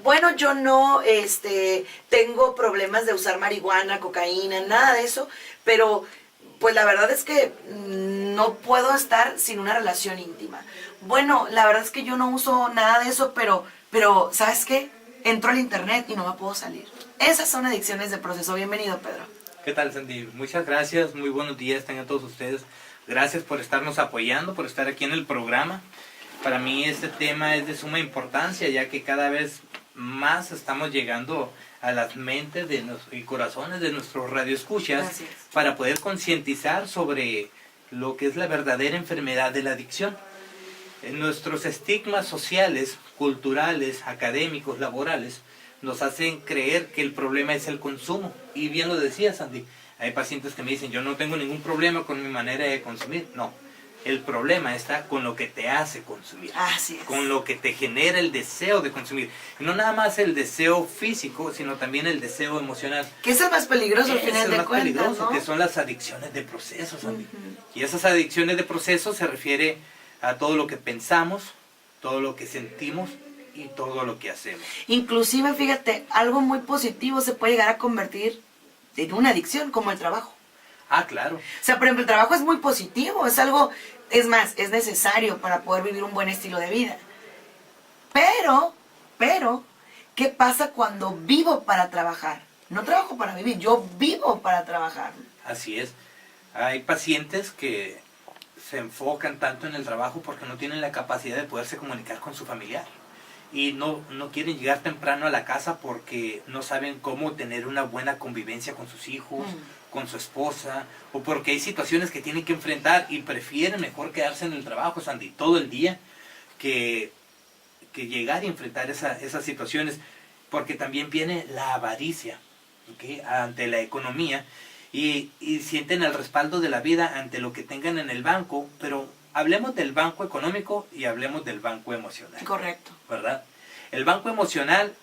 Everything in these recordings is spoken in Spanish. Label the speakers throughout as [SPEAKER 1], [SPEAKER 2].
[SPEAKER 1] bueno, yo no tengo problemas de usar marihuana, cocaína, nada de eso, pero pues la verdad es que no puedo estar sin una relación íntima. Bueno, la verdad es que yo no uso nada de eso, pero ¿sabes qué? Entro al internet y no me puedo salir. Esas son adicciones de proceso. Bienvenido, Pedro.
[SPEAKER 2] ¿Qué tal, Sandy? Muchas gracias, muy buenos días tengan todos ustedes. Gracias por estarnos apoyando, por estar aquí en el programa. Para mí este tema es de suma importancia, ya que cada vez más estamos llegando a las mentes y corazones de nuestros radioescuchas para poder concientizar sobre lo que es la verdadera enfermedad de la adicción. Nuestros estigmas sociales, culturales, académicos, laborales, nos hacen creer que el problema es el consumo. Y bien lo decía Sandy, hay pacientes que me dicen, yo no tengo ningún problema con mi manera de consumir. No, el problema está con lo que te hace consumir.
[SPEAKER 1] Así es.
[SPEAKER 2] Con lo que te genera el deseo de consumir. Y no nada más el deseo físico, sino también el deseo emocional.
[SPEAKER 1] Que es el más peligroso al final de cuentas,
[SPEAKER 2] peligroso,
[SPEAKER 1] ¿no?
[SPEAKER 2] Que son las adicciones de proceso, Sandy. Y esas adicciones de proceso se refiere a todo lo que pensamos, todo lo que sentimos y todo lo que hacemos.
[SPEAKER 1] Inclusive, fíjate, algo muy positivo se puede llegar a convertir en una adicción, como el trabajo.
[SPEAKER 2] Ah, claro.
[SPEAKER 1] O sea, por ejemplo, el trabajo es muy positivo, es algo, es más, es necesario para poder vivir un buen estilo de vida. Pero, ¿qué pasa cuando vivo para trabajar? No trabajo para vivir, yo vivo para trabajar.
[SPEAKER 2] Así es. Hay pacientes que se enfocan tanto en el trabajo porque no tienen la capacidad de poderse comunicar con su familiar. Y no quieren llegar temprano a la casa porque no saben cómo tener una buena convivencia con sus hijos, con su esposa, o porque hay situaciones que tienen que enfrentar y prefieren mejor quedarse en el trabajo, Sandy, todo el día, que llegar y enfrentar esas situaciones, porque también viene la avaricia, ¿okay?, ante la economía, y sienten el respaldo de la vida ante lo que tengan en el banco, pero hablemos del banco económico y hablemos del banco emocional.
[SPEAKER 1] Correcto.
[SPEAKER 2] ¿Verdad? El banco emocional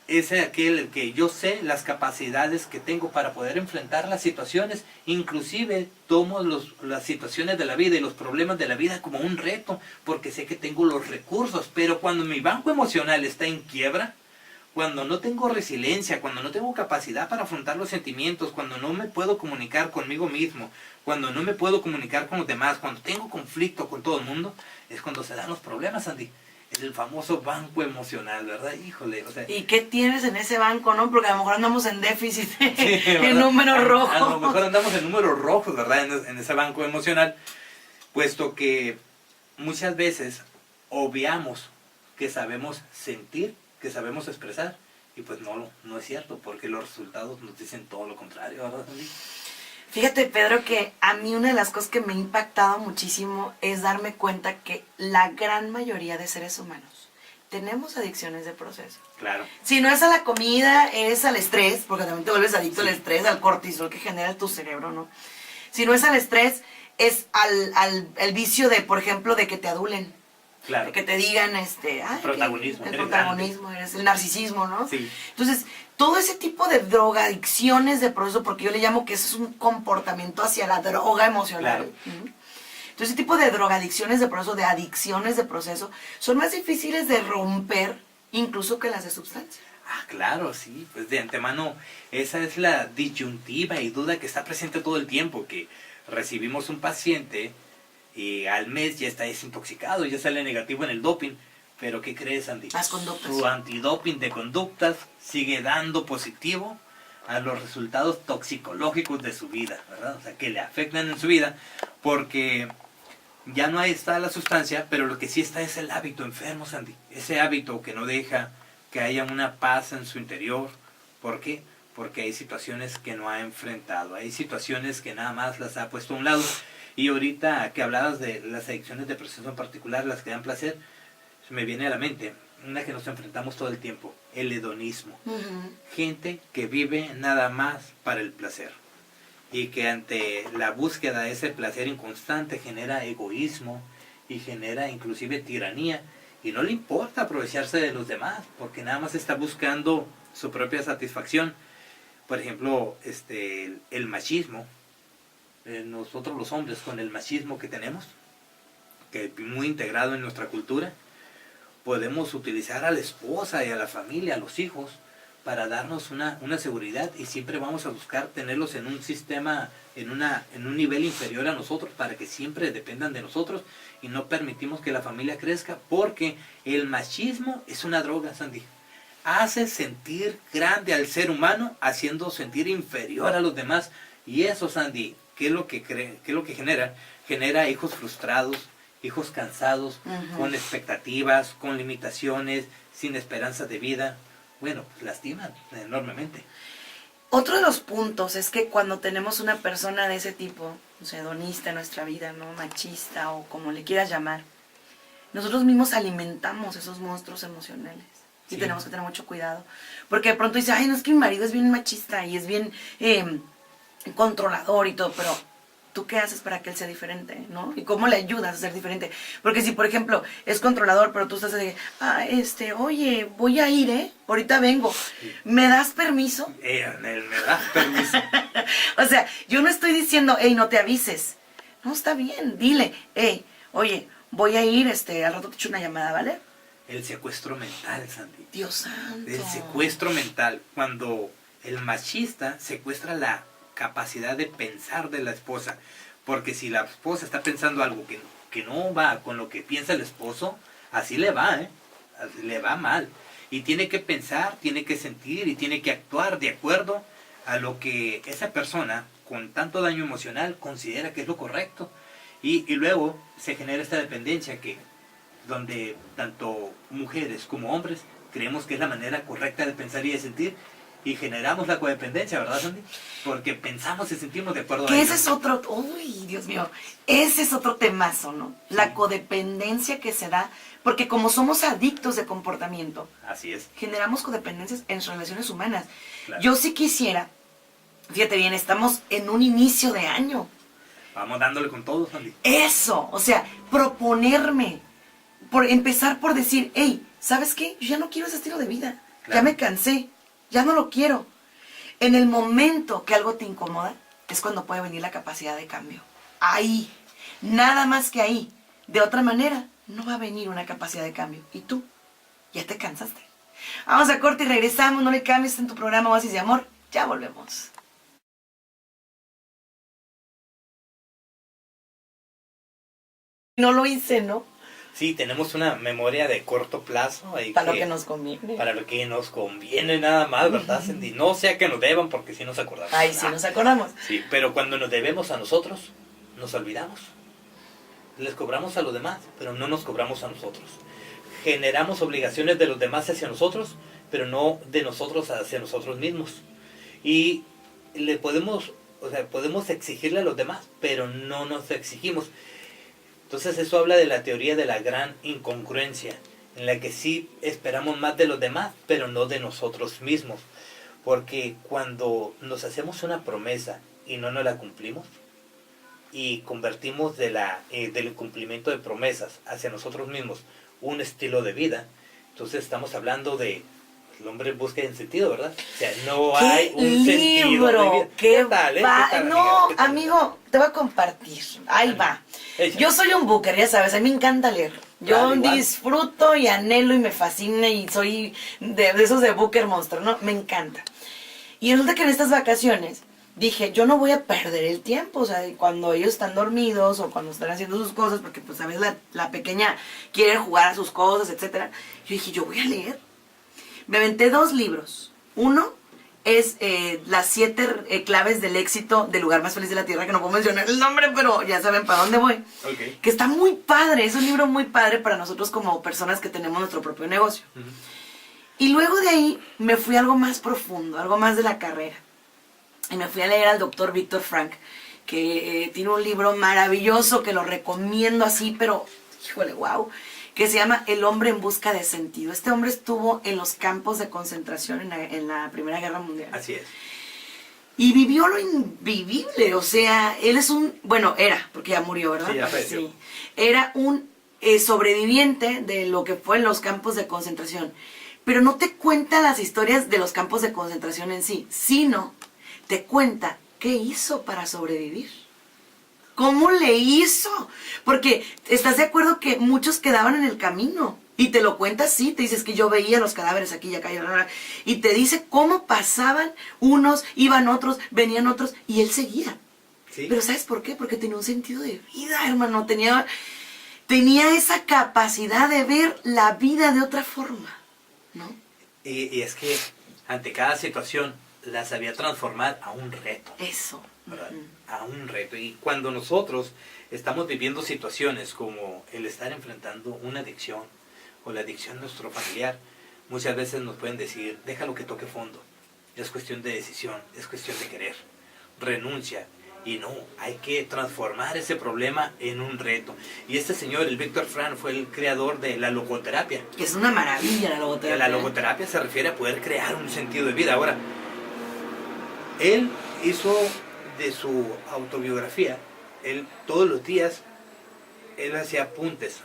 [SPEAKER 2] es aquel que yo sé las capacidades que tengo para poder enfrentar las situaciones, inclusive tomo las situaciones de la vida y los problemas de la vida como un reto, porque sé que tengo los recursos, pero cuando mi banco emocional está en quiebra, cuando no tengo resiliencia, cuando no tengo capacidad para afrontar los sentimientos, cuando no me puedo comunicar conmigo mismo, cuando no me puedo comunicar con los demás, cuando tengo conflicto con todo el mundo, es cuando se dan los problemas, Andy. Es el famoso banco emocional, ¿verdad? Híjole, o sea...
[SPEAKER 1] ¿Y qué tienes en ese banco, no? Porque a lo mejor andamos en déficit,
[SPEAKER 2] Sí,
[SPEAKER 1] en números rojos.
[SPEAKER 2] A lo mejor andamos en números rojos, ¿verdad? En ese banco emocional, puesto que muchas veces obviamos que sabemos sentir, que sabemos expresar, y pues no es cierto, porque los resultados nos dicen todo lo contrario, ¿verdad, Sandy?
[SPEAKER 1] Fíjate, Pedro, que a mí una de las cosas que me ha impactado muchísimo es darme cuenta que la gran mayoría de seres humanos tenemos adicciones de proceso.
[SPEAKER 2] Claro.
[SPEAKER 1] Si no es a la comida, es al estrés, porque también te vuelves adicto al estrés, al cortisol que genera tu cerebro, ¿no? Si no es al estrés, es al vicio de, por ejemplo, de que te adulen.
[SPEAKER 2] Claro.
[SPEAKER 1] De que te digan,
[SPEAKER 2] protagonismo.
[SPEAKER 1] El protagonismo, eres el narcisismo, ¿no?
[SPEAKER 2] Sí.
[SPEAKER 1] Entonces, todo ese tipo de drogadicciones de proceso, porque yo le llamo que eso es un comportamiento hacia la droga emocional.
[SPEAKER 2] Claro.
[SPEAKER 1] Entonces, ese tipo de drogadicciones de proceso, de adicciones de proceso, son más difíciles de romper incluso que las de sustancia.
[SPEAKER 2] Ah, claro, sí. Pues de antemano, esa es la disyuntiva y duda que está presente todo el tiempo, que recibimos un paciente y al mes ya está desintoxicado, ya sale negativo en el doping, pero ¿qué crees, Andy?
[SPEAKER 1] Las conductas.
[SPEAKER 2] Su antidoping de conductas sigue dando positivo a los resultados toxicológicos de su vida, ¿verdad? O sea, que le afectan en su vida, porque ya no ahí está la sustancia, pero lo que sí está es el hábito enfermo, Sandy. Ese hábito que no deja que haya una paz en su interior. ¿Por qué? Porque hay situaciones que no ha enfrentado, hay situaciones que nada más las ha puesto a un lado. Y ahorita que hablabas de las adicciones de proceso en particular, las que dan placer, se me viene a la mente una que nos enfrentamos todo el tiempo, el hedonismo. Gente que vive nada más para el placer y que ante la búsqueda de ese placer inconstante genera egoísmo y genera inclusive tiranía, y no le importa aprovecharse de los demás porque nada más está buscando su propia satisfacción. Por ejemplo, el machismo. Nosotros los hombres, con el machismo que tenemos, que es muy integrado en nuestra cultura, podemos utilizar a la esposa y a la familia, a los hijos, para darnos una seguridad, y siempre vamos a buscar tenerlos en un sistema, en un nivel inferior a nosotros, para que siempre dependan de nosotros, y no permitimos que la familia crezca, porque el machismo es una droga, Sandy. Hace sentir grande al ser humano, haciendo sentir inferior a los demás, y eso, Sandy, ¿qué es lo que genera? Genera hijos frustrados, hijos cansados, con expectativas, con limitaciones, sin esperanza de vida. Bueno, pues lastiman enormemente.
[SPEAKER 1] Otro de los puntos es que cuando tenemos una persona de ese tipo, o sea, hedonista en nuestra vida, ¿no? Machista o como le quieras llamar, nosotros mismos alimentamos esos monstruos emocionales. Y
[SPEAKER 2] Sí.
[SPEAKER 1] tenemos que tener mucho cuidado. Porque de pronto dice, ay, no, es que mi marido es bien machista y es bien controlador y todo, pero ¿tú qué haces para que él sea diferente, no? ¿Y cómo le ayudas a ser diferente? Porque si, por ejemplo, es controlador, pero tú estás de, oye, voy a ir, ahorita vengo. ¿Me das permiso?
[SPEAKER 2] Me das permiso.
[SPEAKER 1] O sea, yo no estoy diciendo, hey, no te avises. No, está bien, dile, hey, oye, voy a ir, al rato te echo una llamada, ¿vale?
[SPEAKER 2] El secuestro mental, Sandy.
[SPEAKER 1] Dios santo.
[SPEAKER 2] El secuestro mental, cuando el machista secuestra la capacidad de pensar de la esposa, porque si la esposa está pensando algo que no va con lo que piensa el esposo, así le va, así le va mal, y tiene que pensar, tiene que sentir y tiene que actuar de acuerdo a lo que esa persona con tanto daño emocional considera que es lo correcto, y luego se genera esta dependencia donde tanto mujeres como hombres creemos que es la manera correcta de pensar y de sentir, y generamos la codependencia, ¿verdad, Sandy? Porque pensamos y sentimos de acuerdo a
[SPEAKER 1] Que
[SPEAKER 2] ello.
[SPEAKER 1] ese es otro, uy, Dios mío, ese es otro temazo, ¿no?
[SPEAKER 2] Sí.
[SPEAKER 1] La codependencia que se da, porque como somos adictos de comportamiento,
[SPEAKER 2] Así es.
[SPEAKER 1] generamos codependencias en relaciones humanas.
[SPEAKER 2] Claro.
[SPEAKER 1] Yo sí quisiera, fíjate bien, estamos en un inicio de año.
[SPEAKER 2] Vamos dándole con todo, Sandy.
[SPEAKER 1] Eso, o sea, proponerme, empezar por decir, hey, ¿sabes qué? Yo ya no quiero ese estilo de vida,
[SPEAKER 2] Claro.
[SPEAKER 1] ya me cansé, ya no lo quiero. En el momento que algo te incomoda, es cuando puede venir la capacidad de cambio. Ahí, nada más que ahí. De otra manera, no va a venir una capacidad de cambio. Y tú, ya te cansaste. Vamos a corte y regresamos, no le cambies en tu programa Oasis de Amor. Ya volvemos. No lo hice, ¿no?
[SPEAKER 2] Sí, tenemos una memoria de corto plazo. Ahí
[SPEAKER 1] Para lo que nos conviene.
[SPEAKER 2] Para lo que nos conviene nada más, ¿verdad, Sandy? No sea que nos deban, porque sí nos acordamos.
[SPEAKER 1] Ay, sí, nos acordamos.
[SPEAKER 2] Sí, pero cuando nos debemos a nosotros, nos olvidamos. Les cobramos a los demás, pero no nos cobramos a nosotros. Generamos obligaciones de los demás hacia nosotros, pero no de nosotros hacia nosotros mismos. Y podemos exigirle a los demás, pero no nos exigimos. Entonces eso habla de la teoría de la gran incongruencia, en la que sí esperamos más de los demás, pero no de nosotros mismos. Porque cuando nos hacemos una promesa y no nos la cumplimos, y convertimos del incumplimiento de promesas hacia nosotros mismos un estilo de vida, entonces estamos hablando de el hombre busca en sentido, ¿verdad? O sea, no hay un sentido de vida.
[SPEAKER 1] ¿Qué
[SPEAKER 2] tal,
[SPEAKER 1] va?
[SPEAKER 2] ¿Qué tal,
[SPEAKER 1] No,
[SPEAKER 2] amiga? ¿Qué tal?
[SPEAKER 1] amigo, te voy a compartir. Ahí va.
[SPEAKER 2] Échale.
[SPEAKER 1] Yo soy un booker, ya sabes, a mí me encanta leer. Yo
[SPEAKER 2] Claro, igual.
[SPEAKER 1] disfruto y anhelo y me fascina y soy de esos de booker monstruo, ¿no? Me encanta. Y resulta que en estas vacaciones dije, yo no voy a perder el tiempo, o sea, cuando ellos están dormidos o cuando están haciendo sus cosas, porque pues a veces la pequeña quiere jugar a sus cosas, etcétera. Yo dije, yo voy a leer. Me aventé 2 libros. Uno es las 7 claves del éxito del lugar más feliz de la tierra, que no puedo mencionar el nombre, pero ya saben para dónde voy.
[SPEAKER 2] Okay.
[SPEAKER 1] Que está muy padre, es un libro muy padre para nosotros como personas que tenemos nuestro propio negocio.
[SPEAKER 2] Uh-huh.
[SPEAKER 1] Y luego de ahí me fui a algo más profundo, algo más de la carrera. Y me fui a leer al doctor Víctor Frank, que tiene un libro maravilloso que lo recomiendo así, pero, híjole, wow, que se llama El hombre en busca de sentido. Este hombre estuvo en los campos de concentración en la Primera Guerra Mundial.
[SPEAKER 2] Así es.
[SPEAKER 1] Y vivió lo invivible, o sea, él es era, porque ya murió, ¿verdad?
[SPEAKER 2] Sí, ya falleció.
[SPEAKER 1] Sí. Era un sobreviviente de lo que fue en los campos de concentración. Pero no te cuenta las historias de los campos de concentración en sí, sino te cuenta qué hizo para sobrevivir. ¿Cómo le hizo? Porque estás de acuerdo que muchos quedaban en el camino Y te lo cuenta así, te dices que yo veía los cadáveres aquí y acá, y te dice cómo pasaban unos, iban otros, venían otros, y él seguía.
[SPEAKER 2] ¿Sí?
[SPEAKER 1] Pero ¿sabes por qué? Porque tenía un sentido de vida, hermano, tenía esa capacidad de ver la vida de otra forma, ¿no?
[SPEAKER 2] Y es que ante cada situación la sabía transformar a un reto.
[SPEAKER 1] Eso.
[SPEAKER 2] ¿Verdad? A un reto. Y cuando nosotros estamos viviendo situaciones como el estar enfrentando una adicción o la adicción de nuestro familiar, muchas veces nos pueden decir, déjalo que toque fondo. Es cuestión de decisión, es cuestión de querer. Renuncia. Y no, hay que transformar ese problema en un reto. Y este señor, el Viktor Frankl, fue el creador de la logoterapia.
[SPEAKER 1] Que es una maravilla la logoterapia.
[SPEAKER 2] La logoterapia se refiere a poder crear un sentido de vida. Ahora, él hizo de su autobiografía, él todos los días, él hacía apuntes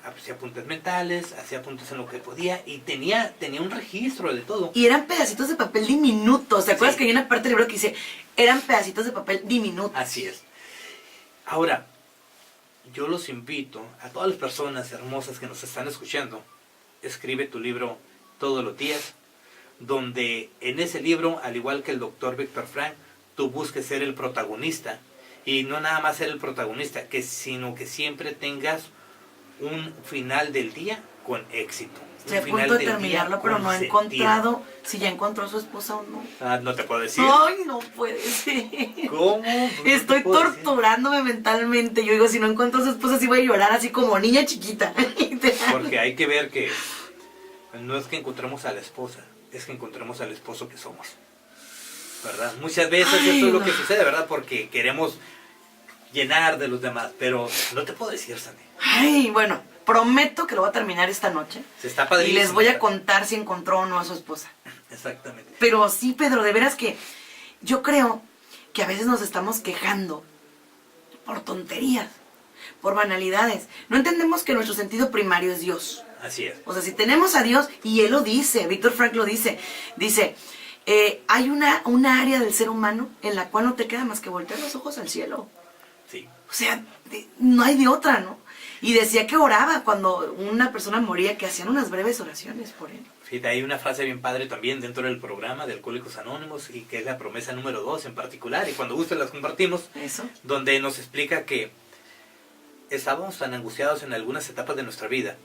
[SPEAKER 2] mentales, hacía apuntes en lo que podía y tenía un registro de todo.
[SPEAKER 1] Y eran pedacitos de papel diminutos. ¿Te acuerdas
[SPEAKER 2] Sí.
[SPEAKER 1] que hay una parte del libro que dice, eran pedacitos de papel diminutos?
[SPEAKER 2] Así es. Ahora, yo los invito a todas las personas hermosas que nos están escuchando, escribe tu libro todos los días, donde en ese libro, al igual que el doctor Viktor Frankl, tú busques ser el protagonista. Y no nada más ser el protagonista, sino que siempre tengas un final del día con éxito.
[SPEAKER 1] Estoy a punto de terminarlo, pero no he encontrado si ya encontró a su esposa o no.
[SPEAKER 2] No te puedo decir.
[SPEAKER 1] Ay, no puede ser.
[SPEAKER 2] ¿Cómo?
[SPEAKER 1] Estoy torturándome mentalmente. Yo digo, si no encuentro a su esposa, sí voy a llorar así como niña chiquita.
[SPEAKER 2] Porque hay que ver que no es que encontremos a la esposa, es que encontremos al esposo que somos. ¿Verdad? Muchas veces eso es lo que sucede, ¿verdad? Porque queremos llenar de los demás, pero no te puedo decir, Sandy.
[SPEAKER 1] Ay, bueno, prometo que lo voy a terminar esta noche.
[SPEAKER 2] Se está padrísimo.
[SPEAKER 1] Y les voy a contar si encontró o no a su esposa.
[SPEAKER 2] Exactamente.
[SPEAKER 1] Pero sí, Pedro, de veras que yo creo que a veces nos estamos quejando por tonterías, por banalidades. No entendemos que nuestro sentido primario es Dios.
[SPEAKER 2] Así es.
[SPEAKER 1] O sea, si tenemos a Dios, y Él lo dice, Viktor Frankl lo dice, hay una área del ser humano en la cual no te queda más que voltear los ojos al cielo.
[SPEAKER 2] Sí.
[SPEAKER 1] O sea, no hay de otra, ¿no? Y decía que oraba cuando una persona moría, que hacían unas breves oraciones por él.
[SPEAKER 2] Fíjate, hay una frase bien padre también dentro del programa de Alcohólicos Anónimos, y que es la promesa número 2 en particular, y cuando guste las compartimos,
[SPEAKER 1] Eso.
[SPEAKER 2] donde nos explica que estábamos tan angustiados en algunas etapas de nuestra vida,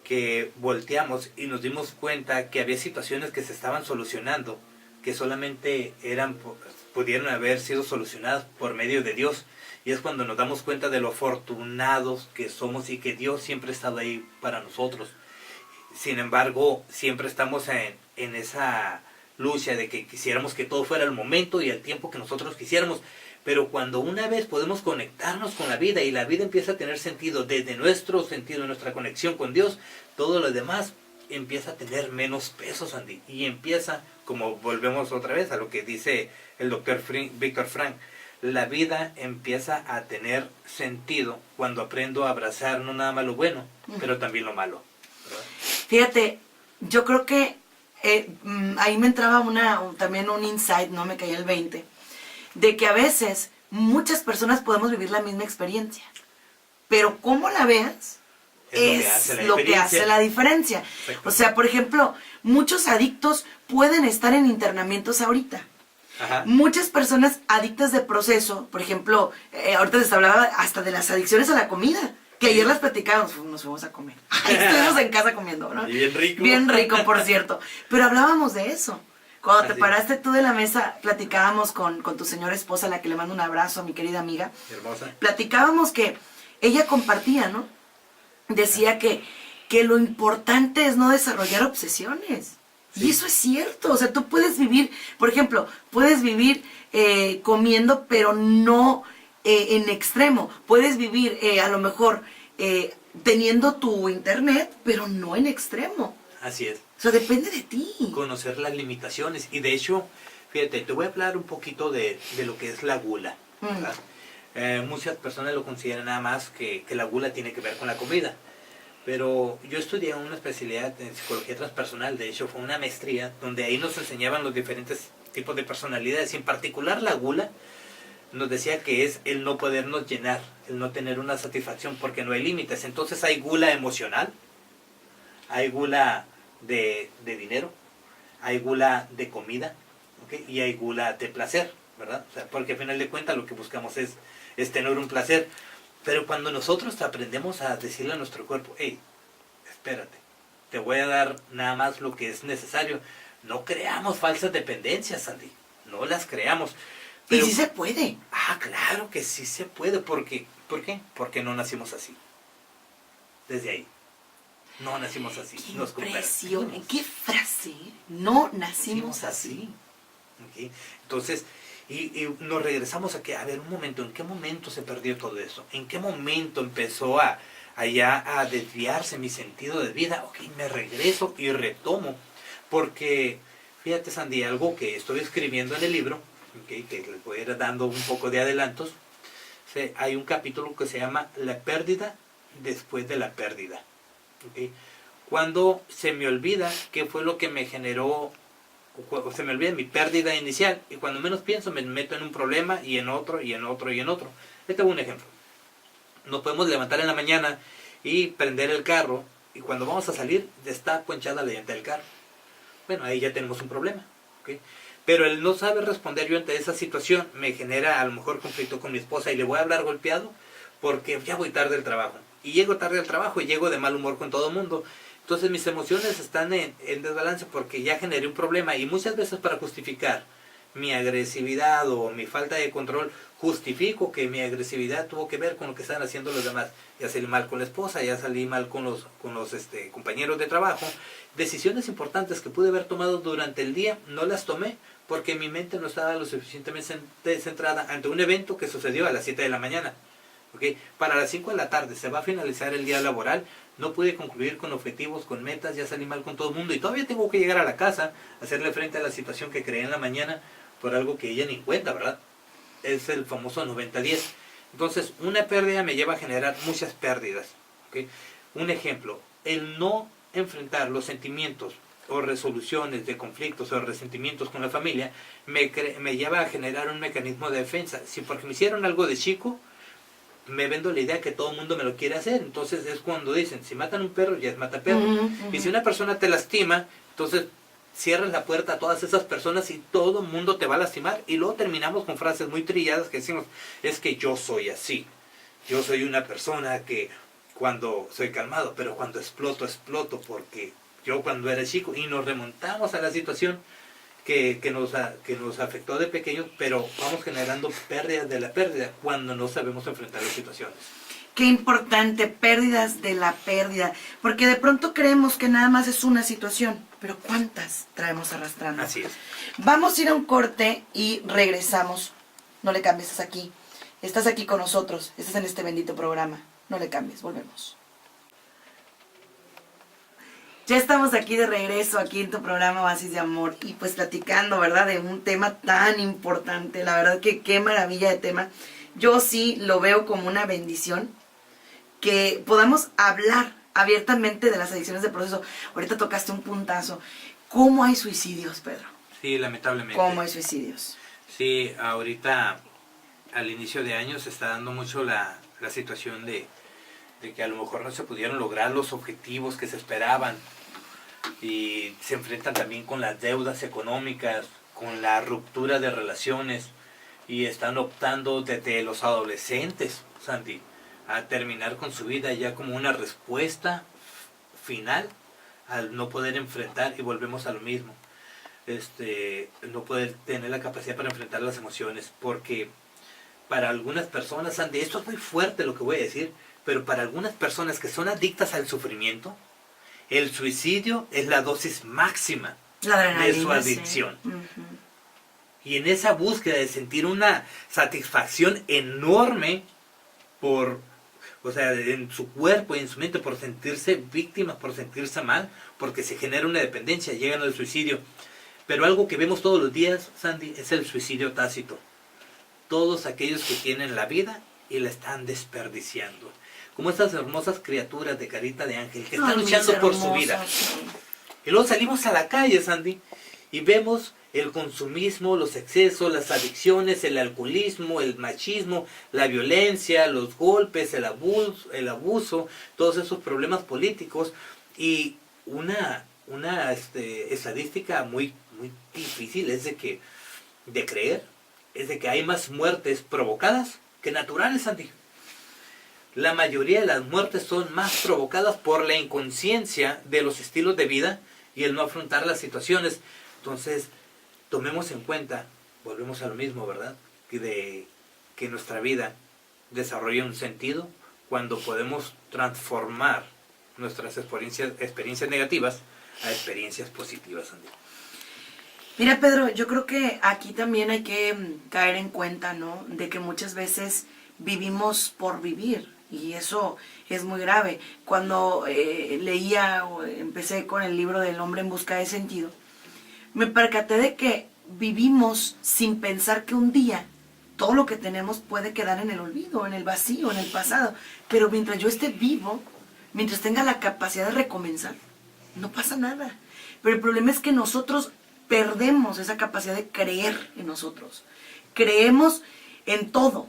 [SPEAKER 2] que volteamos y nos dimos cuenta que había situaciones que se estaban solucionando, que solamente pudieron haber sido solucionadas por medio de Dios. Y es cuando nos damos cuenta de lo afortunados que somos y que Dios siempre ha estado ahí para nosotros. Sin embargo, siempre estamos en esa lucha de que quisiéramos que todo fuera el momento y el tiempo que nosotros quisiéramos. Pero cuando una vez podemos conectarnos con la vida y la vida empieza a tener sentido desde nuestro sentido, nuestra conexión con Dios, todo lo demás empieza a tener menos peso, Sandy. Y empieza, como volvemos otra vez a lo que dice el doctor Viktor Frankl, la vida empieza a tener sentido cuando aprendo a abrazar no nada más lo bueno, pero también lo malo, ¿verdad?
[SPEAKER 1] Fíjate, yo creo que ahí me entraba también un insight, no me caía el 20, de que a veces muchas personas podemos vivir la misma experiencia, pero cómo la veas es lo que hace la diferencia. O sea, por ejemplo, muchos adictos pueden estar en internamientos ahorita.
[SPEAKER 2] Ajá.
[SPEAKER 1] Muchas personas adictas de proceso, por ejemplo, ahorita les hablaba hasta de las adicciones a la comida, que ayer las platicábamos, nos fuimos a comer. Estuvimos en casa comiendo, ¿no?
[SPEAKER 2] Y bien rico.
[SPEAKER 1] Bien rico, por cierto. Pero hablábamos de eso. Cuando te
[SPEAKER 2] Así.
[SPEAKER 1] paraste tú de la mesa, platicábamos con tu señora esposa, a la que le mando un abrazo, a mi querida amiga.
[SPEAKER 2] Hermosa.
[SPEAKER 1] Platicábamos que ella compartía, ¿no? Decía que lo importante es no desarrollar obsesiones.
[SPEAKER 2] Sí.
[SPEAKER 1] Y eso es cierto. O sea, tú puedes vivir, por ejemplo, puedes vivir comiendo, pero no en extremo. Puedes vivir a lo mejor teniendo tu internet, pero no en extremo.
[SPEAKER 2] Así es.
[SPEAKER 1] O sea, depende de ti.
[SPEAKER 2] Conocer las limitaciones. Y de hecho, fíjate, te voy a hablar un poquito de lo que es la gula, ¿verdad? Muchas personas lo consideran nada más que la gula tiene que ver con la comida. Pero yo estudié una especialidad en psicología transpersonal, de hecho fue una maestría, donde ahí nos enseñaban los diferentes tipos de personalidades, y en particular la gula nos decía que es el no podernos llenar, el no tener una satisfacción porque no hay límites. Entonces hay gula emocional, Hay gula de dinero, hay gula de comida, ¿ok? Y hay gula de placer, ¿verdad? O sea, porque al final de cuentas lo que buscamos es tener un placer. Pero cuando nosotros aprendemos a decirle a nuestro cuerpo, hey, espérate, te voy a dar nada más lo que es necesario. No creamos falsas dependencias, Sandy. No las creamos. Pero,
[SPEAKER 1] y sí se puede.
[SPEAKER 2] Claro que sí se puede. ¿Por qué? Porque no nacimos así. Desde ahí. No nacimos así.
[SPEAKER 1] Qué
[SPEAKER 2] nos
[SPEAKER 1] impresión.
[SPEAKER 2] convertimos.
[SPEAKER 1] ¿Qué frase? No nacimos así.
[SPEAKER 2] ¿Okay? Entonces, y nos regresamos a que, a ver, un momento, ¿en qué momento se perdió todo eso? ¿En qué momento empezó a desviarse mi sentido de vida? Ok, me regreso y retomo. Porque, fíjate, Sandy, algo que estoy escribiendo en el libro, okay, que les voy a ir dando un poco de adelantos, hay un capítulo que se llama La pérdida después de la pérdida. Okay. Cuando se me olvida qué fue lo que me generó, o se me olvida mi pérdida inicial, y cuando menos pienso me meto en un problema y en otro, y en otro, y en otro. Este es un ejemplo. Nos podemos levantar en la mañana y prender el carro, y cuando vamos a salir está ponchada la llanta del carro. Bueno, ahí ya tenemos un problema. ¿Okay? Pero el no saber responder yo ante esa situación me genera a lo mejor conflicto con mi esposa y le voy a hablar golpeado porque ya voy tarde al trabajo. Y llego tarde al trabajo y llego de mal humor con todo el mundo. Entonces mis emociones están en desbalance porque ya generé un problema. Y muchas veces para justificar mi agresividad o mi falta de control, justifico que mi agresividad tuvo que ver con lo que están haciendo los demás. Ya salí mal con la esposa, ya salí mal con los compañeros de trabajo. Decisiones importantes que pude haber tomado durante el día, no las tomé porque mi mente no estaba lo suficientemente centrada ante un evento que sucedió a las 7 de la mañana. ¿Okay? Para las 5 de la tarde se va a finalizar el día laboral, no pude concluir con objetivos, con metas, ya salí mal con todo el mundo y todavía tengo que llegar a la casa, hacerle frente a la situación que creé en la mañana por algo que ella ni cuenta, ¿verdad? Es el famoso 90-10. Entonces, una pérdida me lleva a generar muchas pérdidas. ¿Okay? Un ejemplo, el no enfrentar los sentimientos o resoluciones de conflictos o resentimientos con la familia me lleva a generar un mecanismo de defensa. Si porque me hicieron algo de chico, me vendo la idea que todo el mundo me lo quiere hacer. Entonces es cuando dicen, si matan un perro, ya es mata perro. Y si una persona te lastima, entonces cierras la puerta a todas esas personas y todo el mundo te va a lastimar. Y luego terminamos con frases muy trilladas que decimos, es que yo soy así. Yo soy una persona que cuando soy calmado, pero cuando exploto, exploto porque yo cuando era chico. Y nos remontamos a la situación que nos afectó de pequeños, pero vamos generando pérdidas de la pérdida cuando no sabemos enfrentar las situaciones.
[SPEAKER 1] Qué importante, pérdidas de la pérdida, porque de pronto creemos que nada más es una situación, pero ¿cuántas traemos arrastrando?
[SPEAKER 2] Así es.
[SPEAKER 1] Vamos a ir a un corte y regresamos. No le cambies, estás aquí con nosotros, estás en este bendito programa. No le cambies, volvemos. Ya estamos aquí de regreso, aquí en tu programa Oasis de Amor, y pues platicando, ¿verdad?, de un tema tan importante. La verdad que qué maravilla de tema. Yo sí lo veo como una bendición que podamos hablar abiertamente de las adicciones de proceso. Ahorita tocaste un puntazo. ¿Cómo hay suicidios, Pedro?
[SPEAKER 2] Sí, lamentablemente.
[SPEAKER 1] ¿Cómo hay suicidios?
[SPEAKER 2] Sí, ahorita al inicio de año se está dando mucho la situación de que a lo mejor no se pudieron lograr los objetivos que se esperaban y se enfrentan también con las deudas económicas, con la ruptura de relaciones y están optando desde los adolescentes, Sandy, a terminar con su vida ya como una respuesta final al no poder enfrentar, y volvemos a lo mismo, no poder tener la capacidad para enfrentar las emociones, porque para algunas personas, Sandy, esto es muy fuerte lo que voy a decir, pero para algunas personas que son adictas al sufrimiento, el suicidio es la dosis máxima de su adicción.
[SPEAKER 1] Sí.
[SPEAKER 2] Y en esa búsqueda de sentir una satisfacción enorme en su cuerpo y en su mente, por sentirse víctimas, por sentirse mal, porque se genera una dependencia, llegan al suicidio. Pero algo que vemos todos los días, Sandy, es el suicidio tácito. Todos aquellos que tienen la vida y la están desperdiciando. Como estas hermosas criaturas de carita de ángel que están luchando por su vida. Y luego salimos a la calle, Sandy, y vemos el consumismo, los excesos, las adicciones, el alcoholismo, el machismo, la violencia, los golpes, el abuso, todos esos problemas políticos. Y una estadística muy, muy difícil es de creer, es de que hay más muertes provocadas que naturales, Sandy. La mayoría de las muertes son más provocadas por la inconsciencia de los estilos de vida y el no afrontar las situaciones. Entonces, tomemos en cuenta, volvemos a lo mismo, ¿verdad? Que nuestra vida desarrolla un sentido cuando podemos transformar nuestras experiencias negativas a experiencias positivas, Andy.
[SPEAKER 1] Mira, Pedro, yo creo que aquí también hay que caer en cuenta, ¿no? De que muchas veces vivimos por vivir y eso es muy grave. Cuando leía o empecé con el libro del Hombre en Busca de Sentido, me percaté de que vivimos sin pensar que un día todo lo que tenemos puede quedar en el olvido, en el vacío, en el pasado. Pero mientras yo esté vivo, mientras tenga la capacidad de recomenzar, no pasa nada. Pero el problema es que nosotros perdemos esa capacidad de creer en nosotros. Creemos en todo,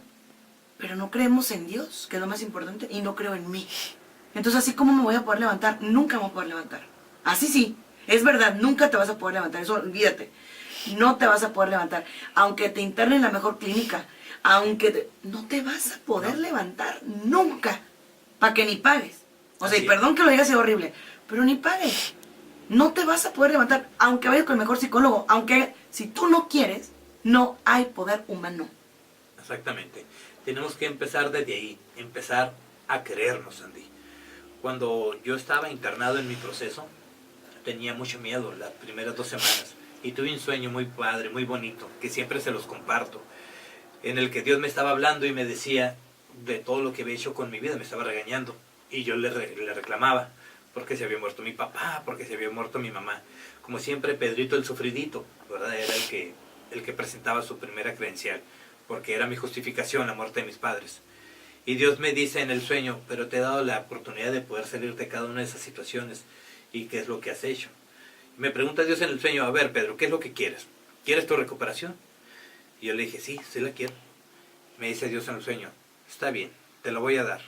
[SPEAKER 1] pero no creemos en Dios, que es lo más importante, y no creo en mí. Entonces, así como me voy a poder levantar, nunca me voy a poder levantar. Así sí, es verdad, nunca te vas a poder levantar, eso olvídate. No te vas a poder levantar. Aunque te internen en la mejor clínica, no te vas a poder levantar nunca, para que ni pagues. O sea, y perdón que lo diga así horrible, pero ni pagues. No te vas a poder levantar, aunque vayas con el mejor psicólogo, aunque si tú no quieres, no hay poder humano.
[SPEAKER 2] Exactamente. Tenemos que empezar desde ahí, empezar a creernos, Andy. Cuando yo estaba internado en mi proceso, tenía mucho miedo las primeras 2 semanas y tuve un sueño muy padre, muy bonito, que siempre se los comparto, en el que Dios me estaba hablando y me decía de todo lo que había hecho con mi vida, me estaba regañando y yo le reclamaba porque se había muerto mi papá, porque se había muerto mi mamá. Como siempre, Pedrito el sufridito, ¿verdad? Era el que presentaba su primera credencial, porque era mi justificación la muerte de mis padres. Y Dios me dice en el sueño, pero te he dado la oportunidad de poder salir de cada una de esas situaciones. ¿Y qué es lo que has hecho? Me pregunta Dios en el sueño, a ver, Pedro, ¿qué es lo que quieres? ¿Quieres tu recuperación? Y yo le dije, sí, sí la quiero. Me dice Dios en el sueño, está bien, te lo voy a dar.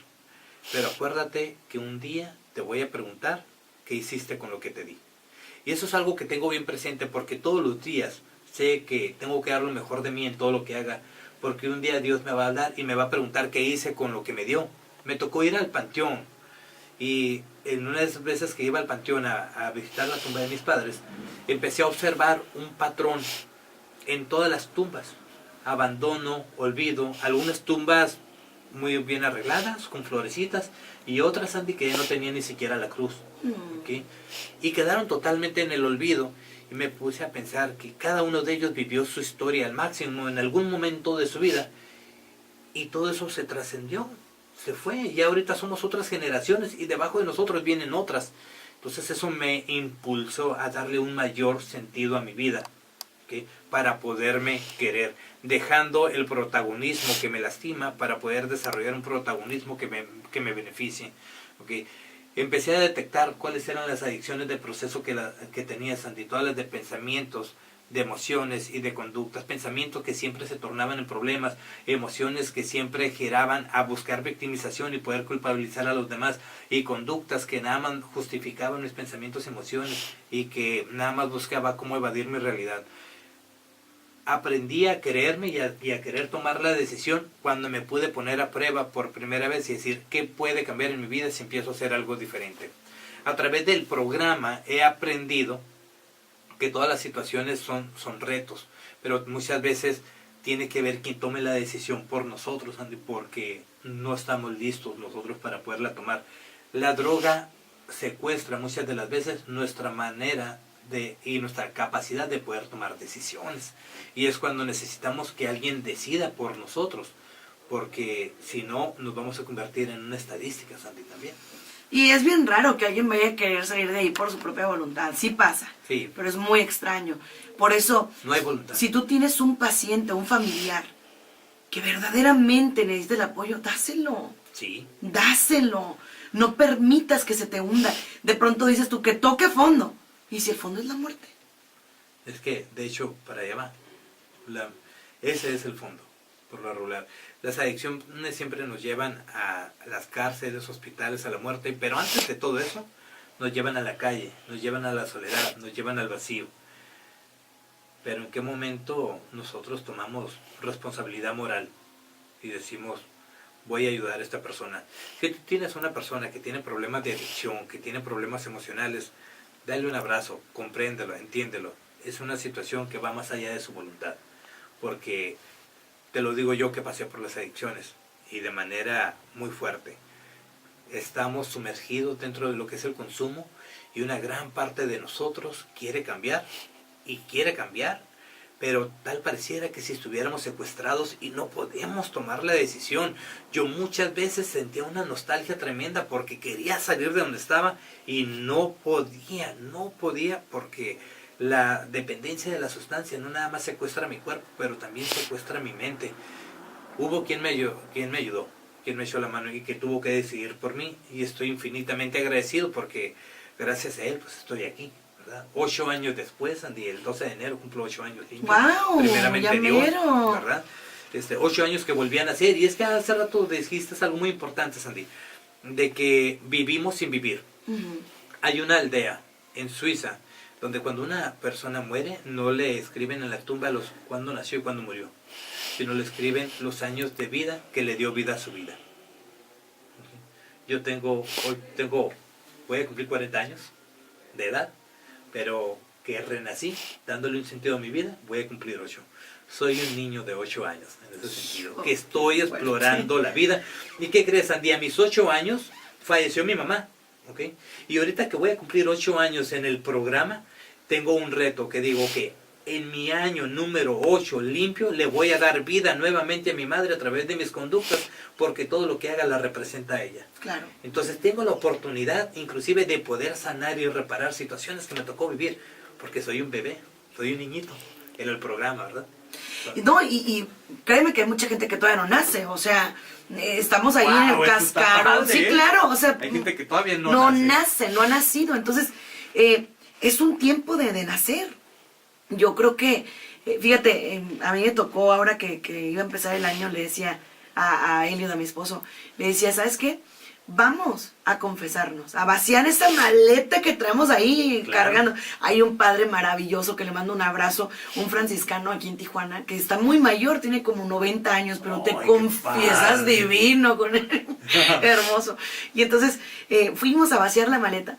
[SPEAKER 2] Pero acuérdate que un día te voy a preguntar qué hiciste con lo que te di. Y eso es algo que tengo bien presente porque todos los días sé que tengo que dar lo mejor de mí en todo lo que haga. Porque un día Dios me va a hablar y me va a preguntar qué hice con lo que me dio. Me tocó ir al panteón. Y en una de esas veces que iba al panteón a visitar la tumba de mis padres, empecé a observar un patrón en todas las tumbas. Abandono, olvido, algunas tumbas muy bien arregladas, con florecitas, y otras, Andy, que ya no tenían ni siquiera la cruz. ¿Okay? Y quedaron totalmente en el olvido. Y me puse a pensar que cada uno de ellos vivió su historia al máximo en algún momento de su vida. Y todo eso se trascendió, se fue. Y ahorita somos otras generaciones y debajo de nosotros vienen otras. Entonces eso me impulsó a darle un mayor sentido a mi vida, ¿okay? Para poderme querer, dejando el protagonismo que me lastima para poder desarrollar un protagonismo que me beneficie. ¿Okay? Empecé a detectar cuáles eran las adicciones del proceso que tenía Sandy, todas las de pensamientos, de emociones y de conductas, pensamientos que siempre se tornaban en problemas, emociones que siempre giraban a buscar victimización y poder culpabilizar a los demás, y conductas que nada más justificaban mis pensamientos y emociones y que nada más buscaba cómo evadir mi realidad. Aprendí a quererme y a querer tomar la decisión cuando me pude poner a prueba por primera vez y decir qué puede cambiar en mi vida si empiezo a hacer algo diferente. A través del programa he aprendido que todas las situaciones son retos, pero muchas veces tiene que ver quien tome la decisión por nosotros, Andy, porque no estamos listos nosotros para poderla tomar. La droga secuestra muchas de las veces nuestra manera y nuestra capacidad de poder tomar decisiones, y es cuando necesitamos que alguien decida por nosotros, porque si no nos vamos a convertir en una estadística, Sandy, también.
[SPEAKER 1] Y es bien raro que alguien vaya a querer salir de ahí por su propia voluntad. Sí pasa,
[SPEAKER 2] sí,
[SPEAKER 1] pero es muy extraño. Por eso,
[SPEAKER 2] no hay voluntad.
[SPEAKER 1] Si tú tienes un paciente, un familiar, que verdaderamente necesita el apoyo, dáselo.
[SPEAKER 2] Sí.
[SPEAKER 1] Dáselo. No permitas que se te hunda. De pronto dices tú que toque fondo. ¿Y si el fondo es la muerte?
[SPEAKER 2] Es que, de hecho, para allá va. Ese es el fondo, por lo regular. Las adicciones siempre nos llevan a las cárceles, hospitales, a la muerte, pero antes de todo eso, nos llevan a la calle, nos llevan a la soledad, nos llevan al vacío. Pero ¿en qué momento nosotros tomamos responsabilidad moral y decimos, voy a ayudar a esta persona? Si tú tienes una persona que tiene problemas de adicción, que tiene problemas emocionales, dale un abrazo, compréndelo, entiéndelo. Es una situación que va más allá de su voluntad. Porque te lo digo yo que pasé por las adicciones y de manera muy fuerte. Estamos sumergidos dentro de lo que es el consumo y una gran parte de nosotros quiere cambiar y quiere cambiar, pero tal pareciera que si estuviéramos secuestrados y no podemos tomar la decisión. Yo muchas veces sentía una nostalgia tremenda porque quería salir de donde estaba y no podía porque la dependencia de la sustancia no nada más secuestra mi cuerpo, pero también secuestra mi mente. Hubo quien me ayudó, quien me echó la mano y que tuvo que decidir por mí, y estoy infinitamente agradecido porque gracias a él pues estoy aquí, ¿verdad? 8 años después, Andy, el 12 de enero cumplo 8 años limpio.
[SPEAKER 1] ¡Wow!
[SPEAKER 2] Primeramente
[SPEAKER 1] ¡Ya
[SPEAKER 2] Dios,
[SPEAKER 1] mero!
[SPEAKER 2] ¿verdad? 8 años que volví a nacer, y es que hace rato dijiste algo muy importante, Sandy, de que vivimos sin vivir. Hay una aldea en Suiza donde cuando una persona muere no le escriben en la tumba cuándo nació y cuándo murió, sino le escriben los años de vida que le dio vida a su vida. Yo voy a cumplir 40 años de edad, pero que renací dándole un sentido a mi vida, voy a cumplir 8. Soy un niño de 8 años, en ese sentido, que estoy explorando la vida. ¿Y qué crees, Andy? A mis 8 años falleció mi mamá, ¿ok? Y ahorita que voy a cumplir 8 años en el programa, tengo un reto que digo que en mi año número 8 limpio le voy a dar vida nuevamente a mi madre a través de mis conductas, porque todo lo que haga la representa a ella.
[SPEAKER 1] Claro.
[SPEAKER 2] Entonces tengo la oportunidad inclusive de poder sanar y reparar situaciones que me tocó vivir, porque soy un bebé, soy un niñito en el programa, ¿verdad?
[SPEAKER 1] No, y créeme que hay mucha gente que todavía no nace, o sea, estamos ahí
[SPEAKER 2] Wow,
[SPEAKER 1] en el
[SPEAKER 2] eso está
[SPEAKER 1] cascarón.
[SPEAKER 2] padre,
[SPEAKER 1] Sí,
[SPEAKER 2] ¿eh?
[SPEAKER 1] claro, o sea,
[SPEAKER 2] Hay gente que todavía no
[SPEAKER 1] ha nacido, entonces es un tiempo de nacer. Yo creo que, fíjate, a mí me tocó ahora que iba a empezar el año, le decía a Elliot, a mi esposo, le decía, ¿sabes qué? Vamos a confesarnos, a vaciar esa maleta que traemos ahí cargando. Hay un padre maravilloso que le mando un abrazo, un franciscano aquí en Tijuana, que está muy mayor, tiene como 90 años, pero te confiesas divino con él. Hermoso. Y entonces fuimos a vaciar la maleta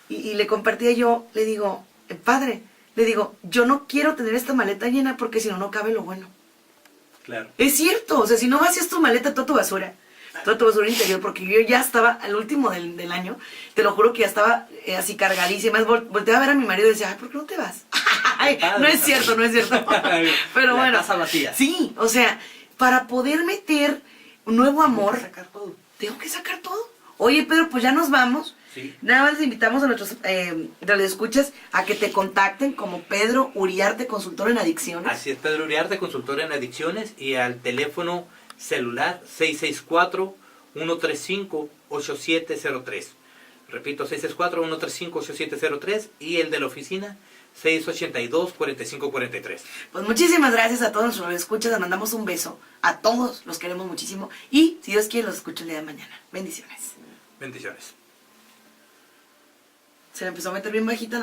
[SPEAKER 1] y le compartía yo, le digo, padre, le digo, yo no quiero tener esta maleta llena porque si no, no cabe lo bueno.
[SPEAKER 2] Claro.
[SPEAKER 1] Es cierto, o sea, si no vacías tu maleta, toda tu basura interior, porque yo ya estaba al último del año, te lo juro que ya estaba así cargadísima. Volteaba a ver a mi marido y decía, ay, ¿por qué no te vas? Ay, no es cierto, no es cierto. Pero bueno,
[SPEAKER 2] casa vacía.
[SPEAKER 1] Sí, o sea, para poder meter un nuevo amor,
[SPEAKER 2] Tengo que sacar todo.
[SPEAKER 1] Oye, Pedro, pues ya nos vamos.
[SPEAKER 2] Sí.
[SPEAKER 1] Nada más les invitamos a nuestros radioescuchas a que te contacten como Pedro Uriarte, consultor en adicciones.
[SPEAKER 2] Así es, Pedro Uriarte, consultor en adicciones, y al teléfono celular 664-135-8703. Repito, 664-135-8703, y el de la oficina 682-4543.
[SPEAKER 1] Pues muchísimas gracias a todos nuestros radioescuchas, les mandamos un beso. A todos los queremos muchísimo. Y si Dios quiere, los escucho el día de mañana. Bendiciones.
[SPEAKER 2] Bendiciones.
[SPEAKER 1] Se le empezó a meter bien bajita.